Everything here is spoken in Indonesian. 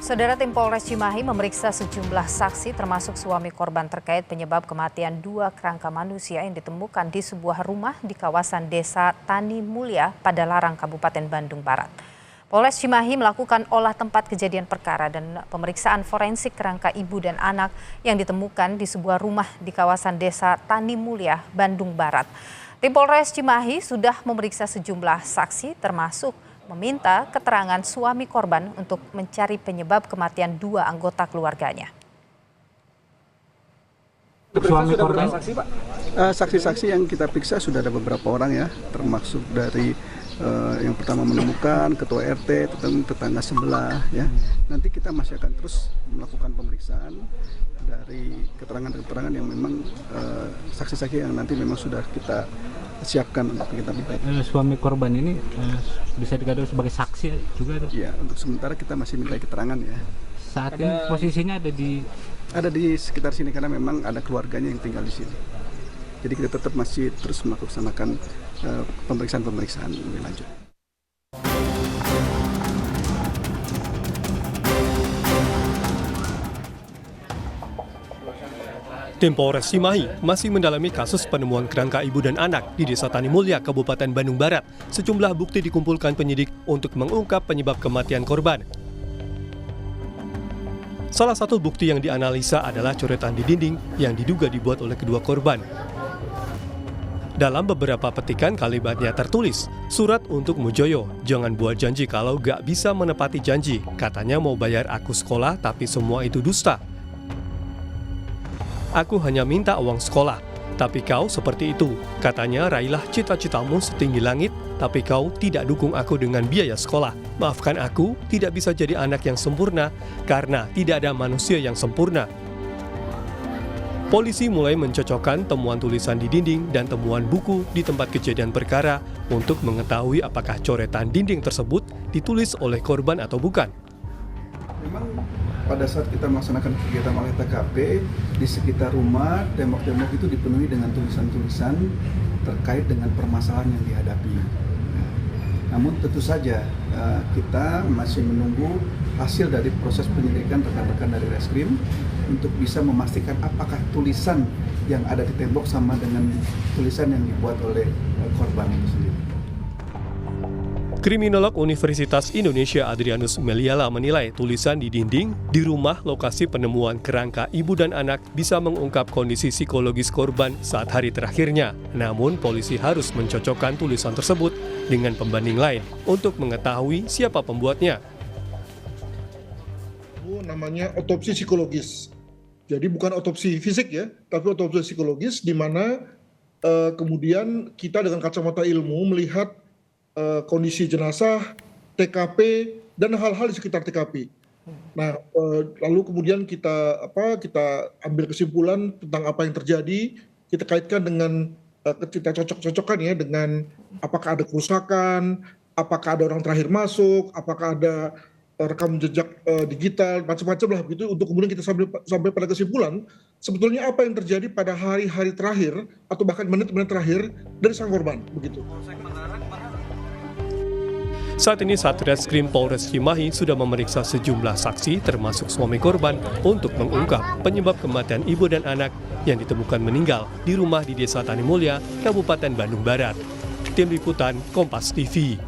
Saudara, tim Polres Cimahi memeriksa sejumlah saksi termasuk suami korban terkait penyebab kematian dua kerangka manusia yang ditemukan di sebuah rumah di kawasan Desa Tani Mulia, Padalarang, Kabupaten Bandung Barat. Polres Cimahi melakukan olah tempat kejadian perkara dan pemeriksaan forensik kerangka ibu dan anak yang ditemukan di sebuah rumah di kawasan Desa Tani Mulia, Bandung Barat. Tim Polres Cimahi sudah memeriksa sejumlah saksi termasuk meminta keterangan suami korban untuk mencari penyebab kematian dua anggota keluarganya. Suami korban? Saksi-saksi yang kita periksa sudah ada beberapa orang ya, termasuk dari yang pertama menemukan ketua RT, tetangga sebelah ya. Nanti kita masih akan terus melakukan pemeriksaan dari keterangan-keterangan yang memang saksi-saksi yang nanti memang sudah kita siapkan untuk kita minta. Suami korban ini bisa dikatakan sebagai saksi juga? Ya, untuk sementara kita masih minta keterangan ya. Saat ini posisinya ada di sekitar sini karena memang ada keluarganya yang tinggal di sini. Jadi kita tetap masih terus melaksanakan pemeriksaan lebih lanjut. Tim Polres Cimahi masih mendalami kasus penemuan kerangka ibu dan anak di Desa Tani Mulia, Kabupaten Bandung Barat. Sejumlah bukti dikumpulkan penyidik untuk mengungkap penyebab kematian korban. Salah satu bukti yang dianalisa adalah coretan di dinding yang diduga dibuat oleh kedua korban. Dalam beberapa petikan kalimatnya tertulis, "Surat untuk Mujoyo, jangan buat janji kalau gak bisa menepati janji. Katanya mau bayar aku sekolah tapi semua itu dusta. Aku hanya minta uang sekolah, tapi kau seperti itu. Katanya raihlah cita-citamu setinggi langit, tapi kau tidak dukung aku dengan biaya sekolah. Maafkan aku, tidak bisa jadi anak yang sempurna, karena tidak ada manusia yang sempurna." Polisi mulai mencocokkan temuan tulisan di dinding dan temuan buku di tempat kejadian perkara untuk mengetahui apakah coretan dinding tersebut ditulis oleh korban atau bukan. Memang pada saat kita melaksanakan kegiatan olah TKP, di sekitar rumah, tembok-tembok itu dipenuhi dengan tulisan-tulisan terkait dengan permasalahan yang dihadapi. Namun tentu saja kita masih menunggu hasil dari proses penyelidikan rekan-rekan dari Reskrim untuk bisa memastikan apakah tulisan yang ada di tembok sama dengan tulisan yang dibuat oleh korban itu sendiri. Kriminolog Universitas Indonesia Adrianus Meliala menilai tulisan di dinding di rumah lokasi penemuan kerangka ibu dan anak bisa mengungkap kondisi psikologis korban saat hari terakhirnya. Namun polisi harus mencocokkan tulisan tersebut dengan pembanding lain untuk mengetahui siapa pembuatnya. Namanya otopsi psikologis. Jadi bukan otopsi fisik ya, tapi otopsi psikologis di mana kemudian kita dengan kacamata ilmu melihat kondisi jenazah, TKP, dan hal-hal di sekitar TKP. Nah, lalu kemudian kita ambil kesimpulan tentang apa yang terjadi, kita kaitkan dengan kita cocok-cocokkan ya dengan apakah ada kerusakan, apakah ada orang terakhir masuk, apakah ada rekam jejak digital, macam-macam lah begitu, untuk kemudian kita sampai pada kesimpulan sebetulnya apa yang terjadi pada hari-hari terakhir atau bahkan menit-menit terakhir dari sang korban begitu. Saat ini Satreskrim Polres Cimahi sudah memeriksa sejumlah saksi termasuk suami korban untuk mengungkap penyebab kematian ibu dan anak yang ditemukan meninggal di rumah di Desa Tani Mulia, Kabupaten Bandung Barat. Tim Liputan Kompas TV.